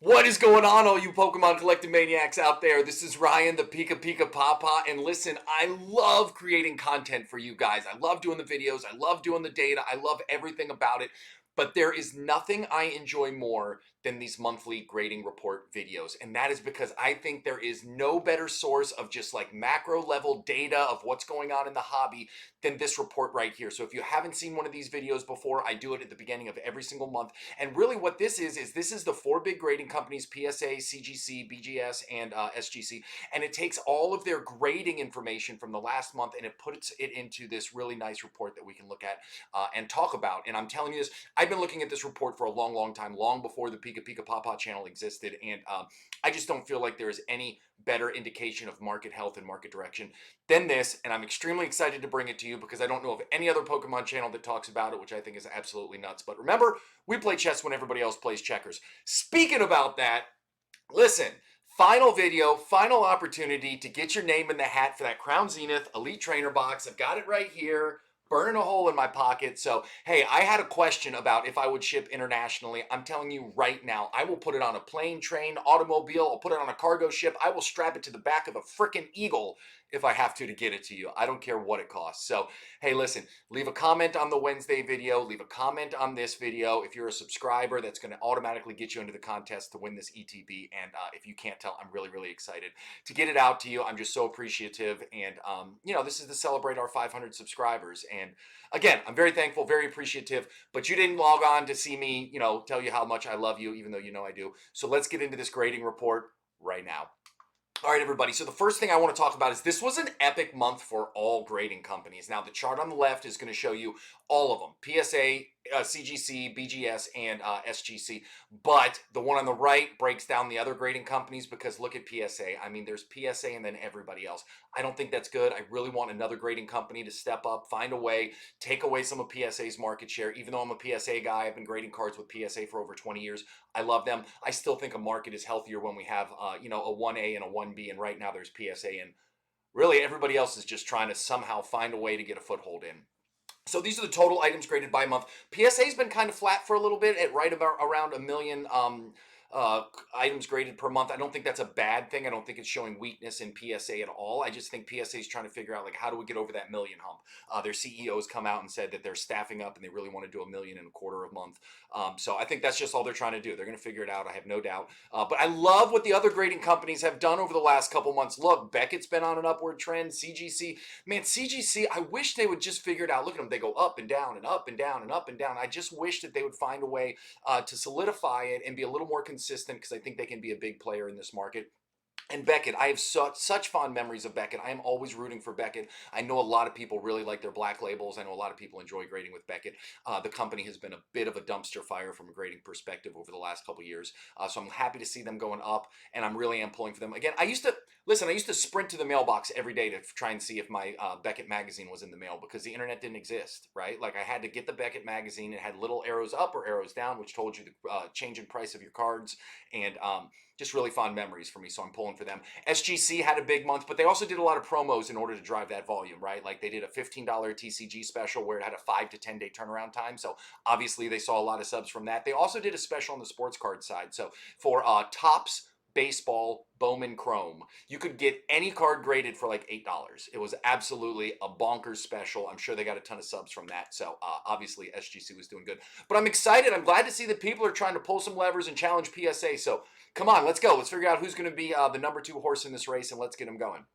What is going on, all you Pokemon collecting maniacs out there? This is Ryan, the PikiPikaPapa, and listen, I love creating content for you guys. I love doing the videos, I love doing the data, I love everything about it, but there is nothing I enjoy more than these monthly grading report videos, and that is because I think there is no better source of just like macro level data of what's going on in the hobby than this report right here. So if you haven't seen one of these videos before, I do it at the beginning of every single month. And really what this is this is the four big grading companies: PSA, CGC, BGS, and SGC. And it takes all of their grading information from the last month and it puts it into this really nice report that we can look at and talk about. And I'm telling you this, I've been looking at this report for a long time, long before the PikiPikaPapa channel existed. And I just don't feel like there is any better indication of market health and market direction than this. And I'm extremely excited to bring it to you because I don't know of any other Pokemon channel that talks about it, which I think is absolutely nuts. But remember, we play chess when everybody else plays checkers. Speaking about that, listen, final video, final opportunity to get your name in the hat for that Crown Zenith Elite Trainer box. I've got it right here, burning a hole in my pocket. So, hey, I had a question about if I would ship internationally. I'm telling you right now, I will put it on a plane, train, automobile. I'll put it on a cargo ship. I will strap it to the back of a freaking eagle if I have to get it to you. I don't care what it costs. So, hey, listen, leave a comment on the Wednesday video. Leave a comment on this video. If you're a subscriber, that's going to automatically get you into the contest to win this ETB. And if you can't tell, I'm really excited to get it out to you. I'm just so appreciative. And, this is to celebrate our 500 subscribers. And again, I'm very thankful, very appreciative. But you didn't log on to see me, tell you how much I love you, even though you know I do. So let's get into this grading report right now. All right, everybody. So the first thing I want to talk about is this was an epic month for all grading companies. Now, the chart on the left is going to show you all of them: PSA, CGC, BGS, and SGC. But the one on the right breaks down the other grading companies because look at PSA. I mean, there's PSA and then everybody else. I don't think that's good. I really want another grading company to step up, find a way, take away some of PSA's market share. Even though I'm a PSA guy, I've been grading cards with PSA for over 20 years. I love them. I still think a market is healthier when we have, a 1A and a 1B, and right now there's PSA, and really everybody else is just trying to somehow find a way to get a foothold in. So these are the total items graded by month. PSA's been kind of flat for a little bit at right about around a million uh, items graded per month. I don't think that's a bad thing. I don't think it's showing weakness in PSA at all. I just think PSA is trying to figure out, like, how do we get over that million hump? Their CEOs come out and said that they're staffing up and they really want to do 1.25 million a month. So I think that's just all they're trying to do. They're going to figure it out. I have no doubt. But I love what the other grading companies have done over the last couple months. Look, Beckett's been on an upward trend. CGC, man, CGC, I wish they would just figure it out. Look at them. They go up and down and up and down and up and down. I just wish that they would find a way to solidify it and be a little more consistent because I think they can be a big player in this market. And Beckett, I have such fond memories of Beckett. I am always rooting for Beckett. I know a lot of people really like their black labels. I know a lot of people enjoy grading with Beckett. The company has been a bit of a dumpster fire from a grading perspective over the last couple years. So I'm happy to see them going up, and I'm really am pulling for them. Again, I used to sprint to the mailbox every day to try and see if my Beckett magazine was in the mail because the internet didn't exist, right? Like I had to get the Beckett magazine. It had little arrows up or arrows down, which told you the change in price of your cards. And just really fond memories for me, so I'm pulling for them. SGC had a big month, but they also did a lot of promos in order to drive that volume, right? Like they did a $15 TCG special where it had a 5 to 10 day turnaround time, so obviously they saw a lot of subs from that. They also did a special on the sports card side, so for Topps Baseball Bowman Chrome, you could get any card graded for like $8. It was absolutely a bonkers special. I'm sure they got a ton of subs from that, so obviously SGC was doing good. But I'm excited. I'm glad to see that people are trying to pull some levers and challenge PSA, so come on, let's go. Let's figure out who's going to be the number 2 horse in this race, and let's get them going.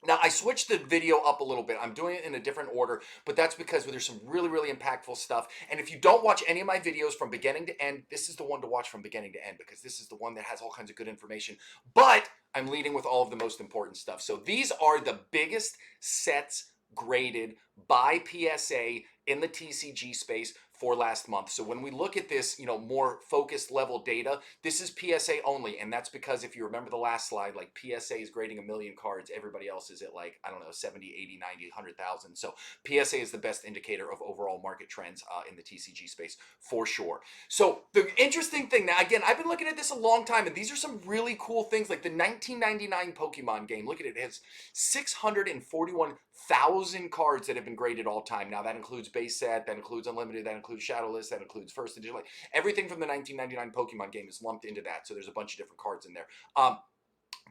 Now, I switched the video up a little bit. I'm doing it in a different order, but that's because there's some really impactful stuff. And if you don't watch any of my videos from beginning to end, this is the one to watch from beginning to end because this is the one that has all kinds of good information. But I'm leading with all of the most important stuff. So these are the biggest sets graded by PSA in the TCG space for last month. So when we look at this, more focused level data, this is PSA only. And that's because if you remember the last slide, like PSA is grading 1 million cards. Everybody else is at like, I don't know, 70, 80, 90, 100,000. So PSA is the best indicator of overall market trends in the TCG space for sure. So the interesting thing now, again, I've been looking at this a long time, and these are some really cool things like the 1999 Pokemon game. Look at it. It has 641,000 cards that have been graded all time. Now that includes base set, that includes unlimited, that includes includes Shadowless, that includes first edition. Like everything from the 1999 Pokemon game is lumped into that. So there's a bunch of different cards in there.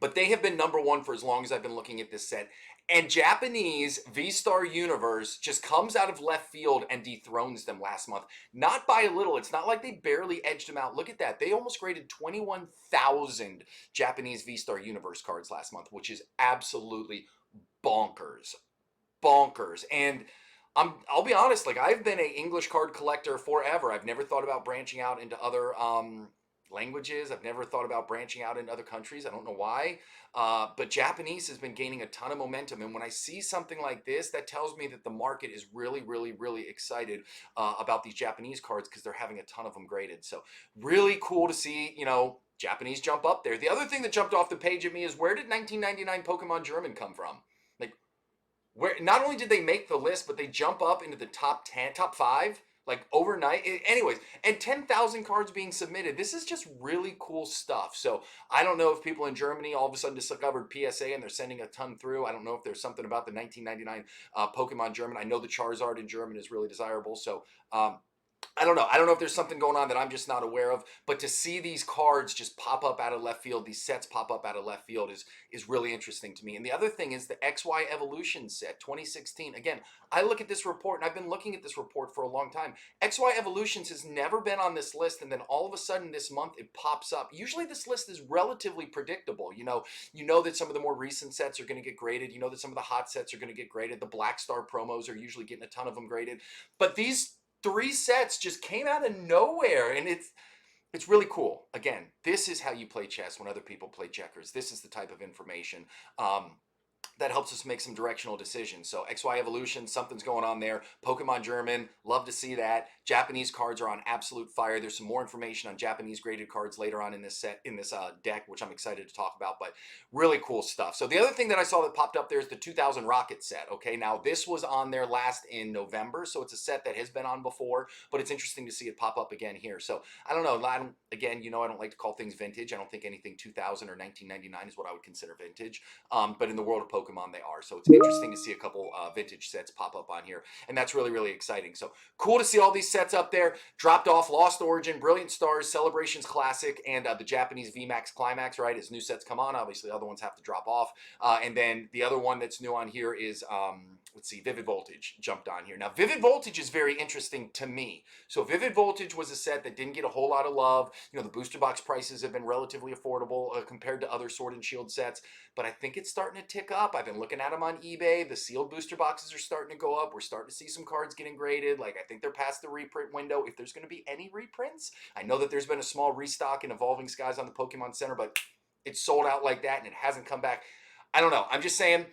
But they have been number one for as long as I've been looking at this set. And Japanese V-Star Universe just comes out of left field and dethrones them last month. Not by a little. It's not like they barely edged them out. Look at that. They almost graded 21,000 Japanese V-Star Universe cards last month, which is absolutely bonkers. Bonkers. And I'll be honest, like I've been an English card collector forever. I've never thought about branching out into other languages. I've never thought about branching out into other countries. I don't know why. But Japanese has been gaining a ton of momentum. And when I see something like this, that tells me that the market is really, really, really excited about these Japanese cards because they're having a ton of them graded. So really cool to see, you know, Japanese jump up there. The other thing that jumped off the page at me is where did 1999 Pokemon German come from? Like, where not only did they make the list, but they jump up into the top 10, top 5, like overnight. Anyways, and 10,000 cards being submitted. This is just really cool stuff. So I don't know if people in Germany all of a sudden discovered PSA and they're sending a ton through. I don't know if there's something about the 1999 Pokemon German. I know the Charizard in German is really desirable. So I don't know. I don't know if there's something going on that I'm just not aware of, but to see these cards just pop up out of left field, these sets pop up out of left field is really interesting to me. And the other thing is the XY Evolution set 2016. Again, I look at this report and I've been looking at this report for a long time. XY Evolutions has never been on this list, and then all of a sudden this month it pops up. Usually this list is relatively predictable. You know that some of the more recent sets are going to get graded. You know that some of the hot sets are going to get graded. The Black Star promos are usually getting a ton of them graded. But these 3 sets just came out of nowhere, and it's really cool. Again, this is how you play chess when other people play checkers. This is the type of information that helps us make some directional decisions. So XY Evolution, something's going on there. Pokemon German, love to see that. Japanese cards are on absolute fire. There's some more information on Japanese graded cards later on in this set, in this deck, which I'm excited to talk about, but really cool stuff. So the other thing that I saw that popped up there is the 2000 Rocket set. Okay, now this was on there last in November, so it's a set that has been on before, but it's interesting to see it pop up again here. So I don't know, again, you know I don't like to call things vintage. I don't think anything 2000 or 1999 is what I would consider vintage, but in the world of Pokemon, they are. So it's interesting to see a couple vintage sets pop up on here, and that's really, really exciting. So cool to see all these sets up there. Dropped off Lost Origin, Brilliant Stars, Celebrations Classic, and the Japanese VMAX Climax, right? As new sets come on, obviously other ones have to drop off. And then the other one that's new on here is, let's see, Vivid Voltage jumped on here. Now, Vivid Voltage is very interesting to me. So Vivid Voltage was a set that didn't get a whole lot of love. You know, the booster box prices have been relatively affordable compared to other Sword and Shield sets, but I think it's starting to tick up. I've been looking at them on eBay. The sealed booster boxes are starting to go up. We're starting to see some cards getting graded. Like, I think they're past the reprint window. If there's going to be any reprints, I know that there's been a small restock in Evolving Skies on the Pokemon Center, but it's sold out like that and it hasn't come back. I don't know. I'm just saying,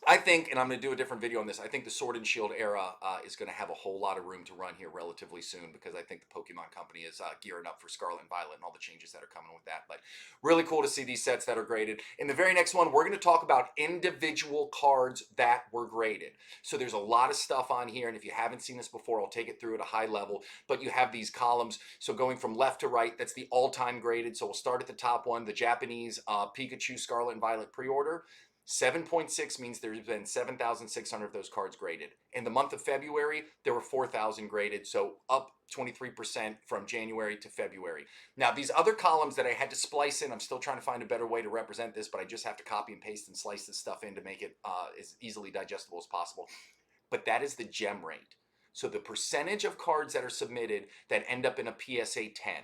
I think, and I'm going to do a different video on this, I think the Sword and Shield era is going to have a whole lot of room to run here relatively soon, because I think the Pokemon Company is gearing up for Scarlet and Violet and all the changes that are coming with that. But really cool to see these sets that are graded. In the very next one, we're going to talk about individual cards that were graded. So there's a lot of stuff on here, and if you haven't seen this before, I'll take it through at a high level. But you have these columns, so going from left to right, that's the all-time graded. So we'll start at the top one, the Japanese Pikachu Scarlet and Violet pre-order. 7.6 means there's been 7,600 of those cards graded. In the month of February, there were 4,000 graded, so up 23% from January to February. Now, these other columns that I had to splice in, I'm still trying to find a better way to represent this, but I just have to copy and paste and slice this stuff in to make it as easily digestible as possible. But that is the gem rate. So the percentage of cards that are submitted that end up in a PSA 10.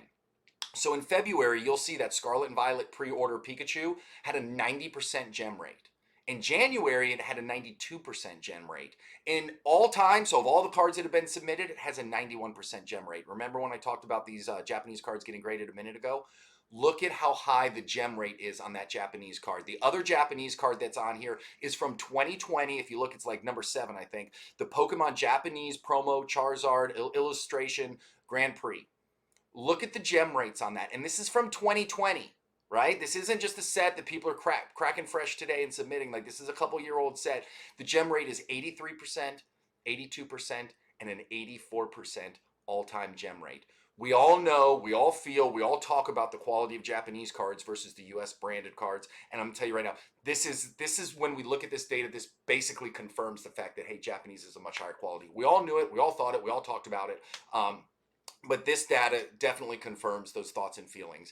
So in February, you'll see that Scarlet and Violet pre-order Pikachu had a 90% gem rate. In January, it had a 92% gem rate. In all time, so of all the cards that have been submitted, it has a 91% gem rate. Remember when I talked about these Japanese cards getting graded a minute ago? Look at how high the gem rate is on that Japanese card. The other Japanese card that's on here is from 2020. If you look, it's like number 7, I think. The Pokemon Japanese promo Charizard illustration Grand Prix. Look at the gem rates on that. And this is from 2020, right? This isn't just a set that people are cracking fresh today and submitting. Like, this is a couple-year-old set. The gem rate is 83%, 82%, and an 84% all-time gem rate. We all know, we all feel, we all talk about the quality of Japanese cards versus the US branded cards. And I'm gonna tell you right now, this is when we look at this data, this basically confirms the fact that, hey, Japanese is a much higher quality. We all knew it, we all thought it, we all talked about it. But this data definitely confirms those thoughts and feelings.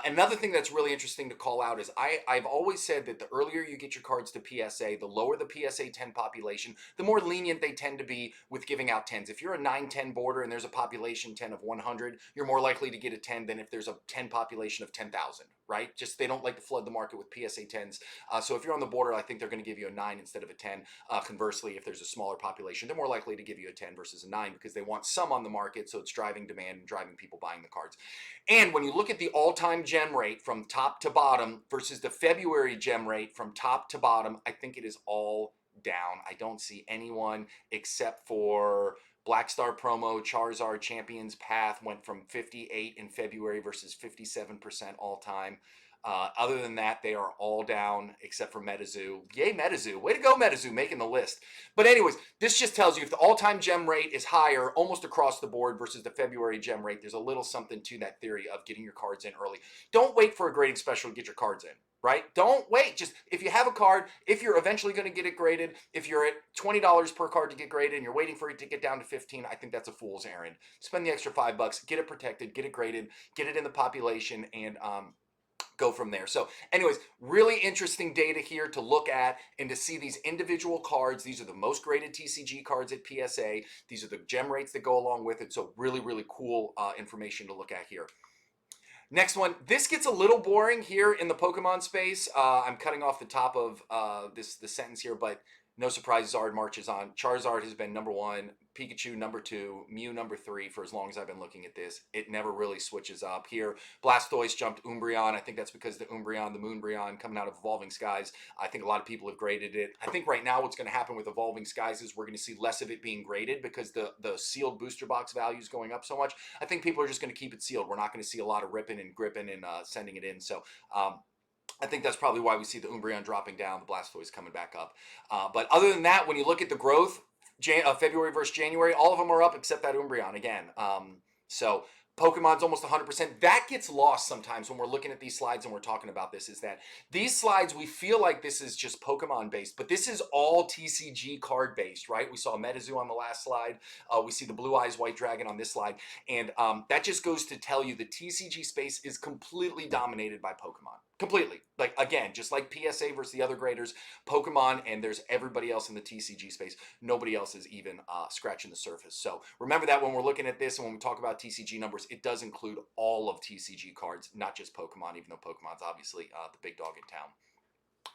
Another thing that's really interesting to call out is I've always said that the earlier you get your cards to PSA, the lower the PSA 10 population, the more lenient they tend to be with giving out 10s. If you're a 9-10 border and there's a population 10 of 100, you're more likely to get a 10 than if there's a 10 population of 10,000, right? Just they don't like to flood the market with PSA 10s. So if you're on the border, I think they're going to give you a 9 instead of a 10. Conversely, if there's a smaller population, they're more likely to give you a 10 versus a 9 because they want some on the market, so it's driving demand and driving people buying the cards. And when you look at the all-time gem rate from top to bottom versus the February gem rate from top to bottom, I think it is all down. I don't see anyone except for Black Star Promo, Charizard Champions Path went from 58 in February versus 57% all time. Other than that, they are all down except for Metazoo. Yay, Metazoo. Way to go, Metazoo, making the list. But anyways, this just tells you if the all-time gem rate is higher almost across the board versus the February gem rate, there's a little something to that theory of getting your cards in early. Don't wait for a grading special to get your cards in, right? Don't wait. Just if you have a card, if you're eventually going to get it graded, if you're at $20 per card to get graded and you're waiting for it to get down to 15, I think that's a fool's errand. Spend the extra $5, get it protected, get it graded, get it in the population, and go from there. So anyways, really interesting data here to look at and to see these individual cards. These are the most graded TCG cards at PSA. These are the gem rates that go along with it. So really, really cool information to look at here. Next one. This gets a little boring here in the Pokemon space. I'm cutting off the top of the sentence here, but no surprise, Zard marches on. Charizard has been number 1, Pikachu number 2, Mew number 3 for as long as I've been looking at this. It never really switches up. Here, Blastoise jumped Umbreon. I think that's because the Umbreon, the Moonbreon coming out of Evolving Skies, I think a lot of people have graded it. I think right now what's going to happen with Evolving Skies is we're going to see less of it being graded because the sealed booster box value is going up so much. I think people are just going to keep it sealed. We're not going to see a lot of ripping and gripping and sending it in. So, I think that's probably why we see the Umbreon dropping down, the Blastoise coming back up. But other than that, when you look at the growth, February versus January, all of them are up except that Umbreon again. So Pokemon's almost 100%. That gets lost sometimes when we're looking at these slides and we're talking about this, is that these slides, we feel like this is just Pokemon based, but this is all TCG card based, right? We saw Metazoo on the last slide. We see the Blue Eyes White Dragon on this slide. And that just goes to tell you the TCG space is completely dominated by Pokemon. Completely. Like, again, just like PSA versus the other graders, Pokemon, and there's everybody else in the TCG space. Nobody else is even scratching the surface. So remember that when we're looking at this and when we talk about TCG numbers, it does include all of TCG cards, not just Pokemon, even though Pokemon's obviously the big dog in town.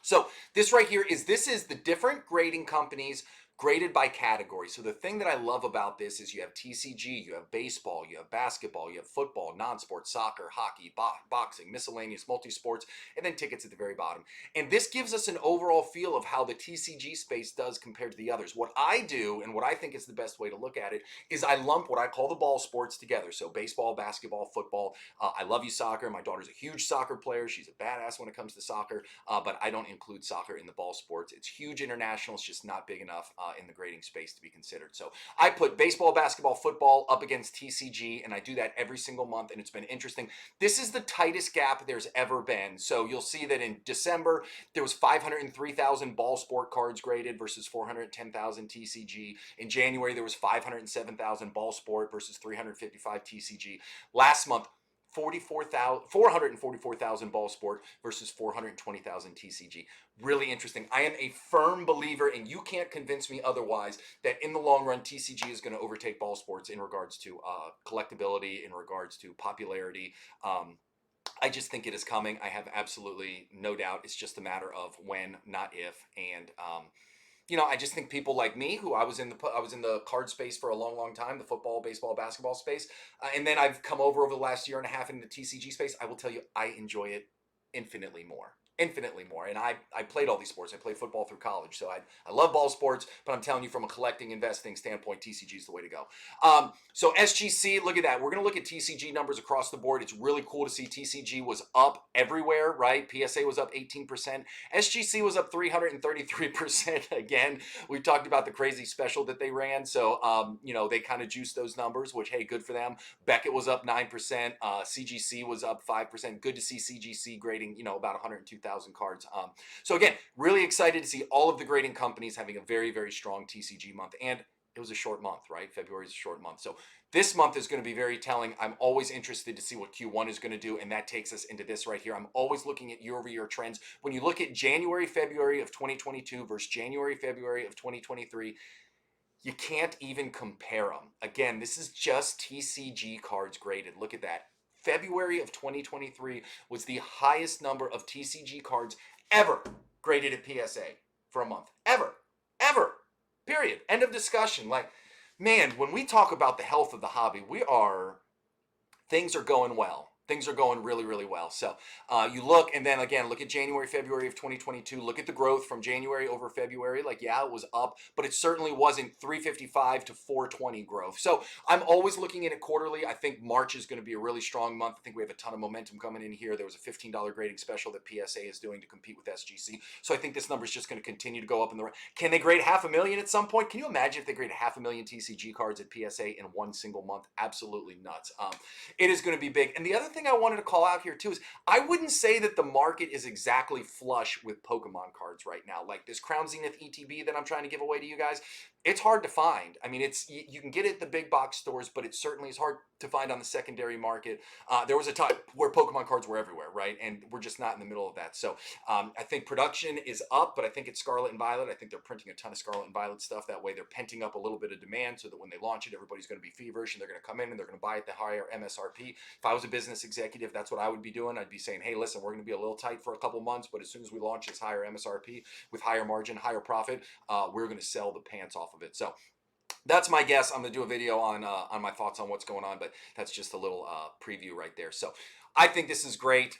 So this right here is the different grading companies graded by category. So the thing that I love about this is you have TCG, you have baseball, you have basketball, you have football, non-sports, soccer, hockey, boxing, miscellaneous, multi-sports, and then tickets at the very bottom. And this gives us an overall feel of how the TCG space does compared to the others. What I do, and what I think is the best way to look at it, is I lump what I call the ball sports together. So baseball, basketball, football. I love you soccer. My daughter's a huge soccer player. She's a badass when it comes to soccer, but I don't include soccer in the ball sports. It's huge international. It's just not big enough in the grading space to be considered. So I put baseball, basketball, football up against TCG, and I do that every single month, and it's been interesting. This is the tightest gap there's ever been. So you'll see that in December, there was 503,000 ball sport cards graded versus 410,000 TCG. In January, there was 507,000 ball sport versus 355 TCG. Last month, 444,000 ball sport versus 420,000 TCG. Really interesting. I am a firm believer, and you can't convince me otherwise, that in the long run, TCG is going to overtake ball sports in regards to collectability, in regards to popularity. I just think it is coming. I have absolutely no doubt. It's just a matter of when, not if. And I just think people like me, who I was in the card space for a long, long time, the football, baseball, basketball space, and then I've come over the last year and a half into the TCG space. I will tell you, I enjoy it infinitely more. infinitely more. And I played all these sports. I played football through college, so I love ball sports. But I'm telling you, from a collecting, investing standpoint, TCG is the way to go. So SGC, look at that. We're going to look at TCG numbers across the board. It's really cool to see TCG was up everywhere, right? PSA was up 18%. SGC was up 333%. Again, we talked about the crazy special that they ran. So, they kind of juiced those numbers, which, hey, good for them. Beckett was up 9%. CGC was up 5%. Good to see CGC grading, about 102,000 cards. So again, really excited to see all of the grading companies having a very, very strong TCG month. And it was a short month, right? February is a short month. So this month is going to be very telling. I'm always interested to see what Q1 is going to do. And that takes us into this right here. I'm always looking at year-over-year trends. When you look at January, February of 2022 versus January, February of 2023, you can't even compare them. Again, this is just TCG cards graded. Look at that. February of 2023 was the highest number of TCG cards ever graded at PSA for a month. Ever. Ever. Period. End of discussion. Like, man, when we talk about the health of the hobby, things are going well. Things are going really, really well. So you look, and then again, look at January, February of 2022. Look at the growth from January over February. Like, yeah, it was up, but it certainly wasn't 355 to 420 growth. So I'm always looking at it quarterly. I think March is going to be a really strong month. I think we have a ton of momentum coming in here. There was a $15 grading special that PSA is doing to compete with SGC. So I think this number is just going to continue to go up in the right. Can they grade 500,000 at some point? Can you imagine if they grade 500,000 TCG cards at PSA in one single month? Absolutely nuts. It is going to be big. And the other thing I wanted to call out here too is I wouldn't say that the market is exactly flush with Pokemon cards right now. Like this Crown Zenith ETB that I'm trying to give away to you guys, it's hard to find. I mean, you can get it at the big box stores, but it certainly is hard to find on the secondary market. There was a time where Pokemon cards were everywhere, right? And we're just not in the middle of that. So I think production is up, but I think it's Scarlet and Violet. I think they're printing a ton of Scarlet and Violet stuff. That way they're penting up a little bit of demand so that when they launch it, everybody's going to be feverish and they're going to come in and they're going to buy at the higher MSRP. If I was a business executive, that's what I would be doing. I'd be saying, hey, listen, we're going to be a little tight for a couple months, but as soon as we launch this higher MSRP with higher margin, higher profit, we're going to sell the pants off of it. So that's my guess. I'm going to do a video on my thoughts on what's going on, but that's just a little preview right there. So I think this is great.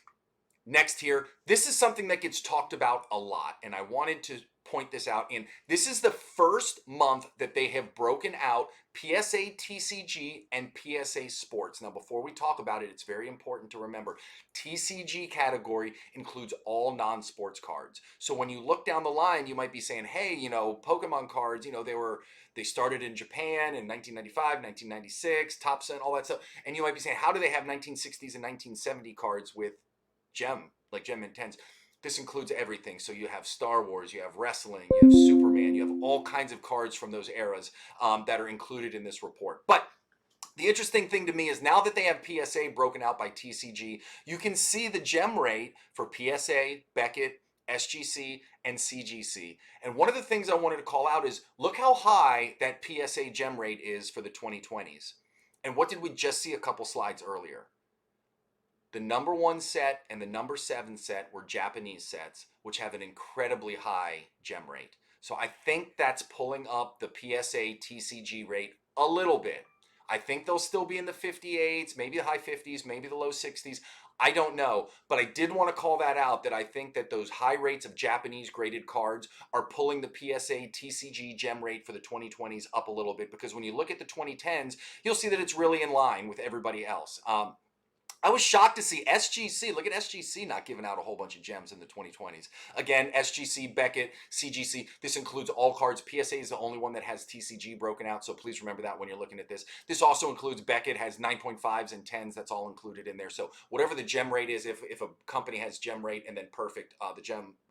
Next here, this is something that gets talked about a lot, and I wanted to point this out. And this is the first month that they have broken out PSA TCG and PSA Sports. Now, before we talk about it, it's very important to remember TCG category includes all non-sports cards. So when you look down the line, you might be saying, hey, Pokemon cards, they started in Japan in 1995, 1996, Top Cent, all that stuff. And you might be saying, how do they have 1960s and 1970 cards with Gem Intense? This includes everything. So you have Star Wars, you have wrestling, you have Superman, you have all kinds of cards from those eras that are included in this report. But the interesting thing to me is now that they have PSA broken out by TCG, you can see the gem rate for PSA, Beckett, SGC, and CGC. And one of the things I wanted to call out is look how high that PSA gem rate is for the 2020s. And what did we just see a couple slides earlier? The number 1 set and the number 7 set were Japanese sets, which have an incredibly high gem rate. So I think that's pulling up the PSA TCG rate a little bit. I think they'll still be in the 58s, maybe the high 50s, maybe the low 60s. I don't know, but I did want to call that out, that I think that those high rates of Japanese graded cards are pulling the PSA TCG gem rate for the 2020s up a little bit, because when you look at the 2010s, you'll see that it's really in line with everybody else. I was shocked to see SGC. Look at SGC not giving out a whole bunch of gems in the 2020s. Again, SGC, Beckett, CGC. This includes all cards. PSA is the only one that has TCG broken out, so please remember that when you're looking at this. This also includes Beckett, has 9.5s and 10s. That's all included in there. So whatever the gem rate is, if a company has gem rate and then perfect,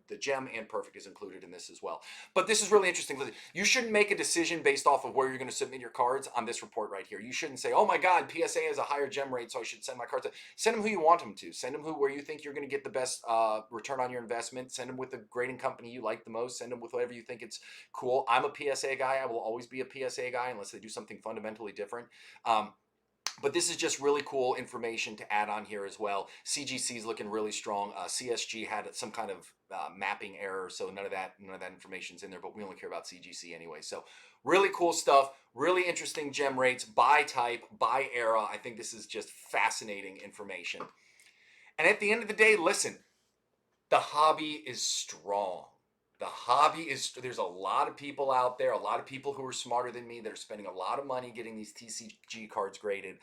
the gem and perfect is included in this as well. But this is really interesting. You shouldn't make a decision based off of where you're going to submit your cards on this report right here. You shouldn't say, oh my God, PSA has a higher gem rate, so I should send my cards. Send them who you want them to. Send them where you think you're going to get the best return on your investment. Send them with the grading company you like the most. Send them with whatever you think it's cool. I'm a PSA guy. I will always be a PSA guy unless they do something fundamentally different. But this is just really cool information to add on here as well. CGC is looking really strong. CSG had some kind of mapping error, so none of that information's in there, but we only care about CGC anyway. So really cool stuff, really interesting gem rates by type, by era. I think this is just fascinating information. And at the end of the day, listen, The hobby is strong. The hobby is, there's a lot of people out there, a lot of people who are smarter than me that are spending a lot of money getting these TCG cards graded.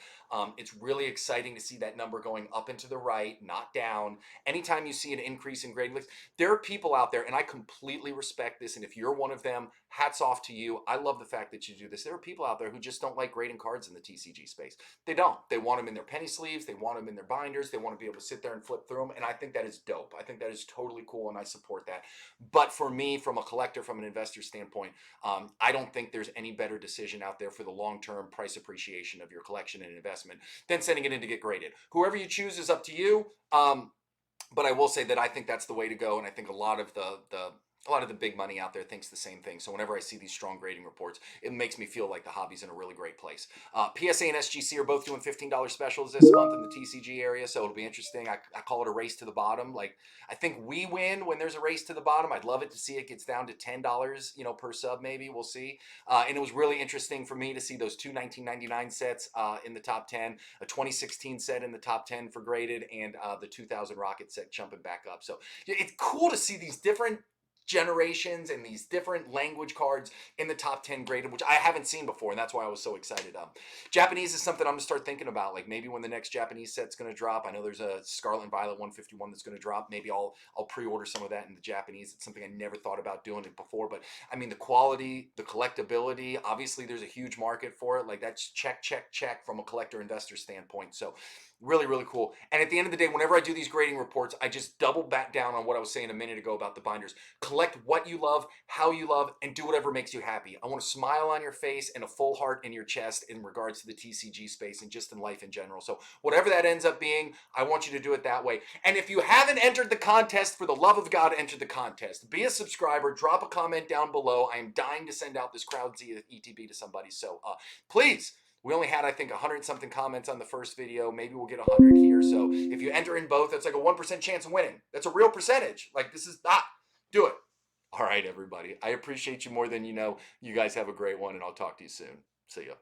It's really exciting to see that number going up and to the right, not down. Anytime you see an increase in grading lists, there are people out there, and I completely respect this. And if you're one of them, hats off to you. I love the fact that you do this. There are people out there who just don't like grading cards in the TCG space. They don't. They want them in their penny sleeves. They want them in their binders. They want to be able to sit there and flip through them. And I think that is dope. I think that is totally cool, and I support that. But for me, from a collector, from an investor standpoint, I don't think there's any better decision out there for the long-term price appreciation of your collection and investment than sending it in to get graded. Whoever you choose is up to you. But I will say that I think that's the way to go, and I think a lot of the big money out there thinks the same thing. So whenever I see these strong grading reports, it makes me feel like the hobby's in a really great place. PSA and SGC are both doing $15 specials this month in the TCG area, so it'll be interesting. I call it a race to the bottom. Like, I think we win when there's a race to the bottom. I'd love it to see it gets down to $10, per sub maybe. We'll see. And it was really interesting for me to see those two 1999 sets in the top 10, a 2016 set in the top 10 for graded, and the 2000 Rocket set jumping back up. So it's cool to see these different generations and these different language cards in the top 10 graded, which I haven't seen before, and that's why I was so excited. Japanese is something I'm gonna start thinking about, like maybe when the next Japanese set's gonna drop. I know there's a Scarlet and Violet 151 that's gonna drop. Maybe I'll pre-order some of that in the Japanese. It's something I never thought about doing it before, but I mean, the quality, the collectability, obviously there's a huge market for it. Like, that's check from a collector investor standpoint. So really, really cool. And at the end of the day, whenever I do these grading reports, I just double back down on what I was saying a minute ago about the binders. Collect what you love, how you love, and do whatever makes you happy. I want a smile on your face and a full heart in your chest in regards to the TCG space and just in life in general. So whatever that ends up being, I want you to do it that way. And if you haven't entered the contest, for the love of God, enter the contest. Be a subscriber. Drop a comment down below. I am dying to send out this Crowd Z ETB to somebody. So please. We only had, I think, 100-something comments on the first video. Maybe we'll get 100 here. So if you enter in both, that's like a 1% chance of winning. That's a real percentage. Like, this is not. Do it. All right, everybody. I appreciate you more than you know. You guys have a great one, and I'll talk to you soon. See ya.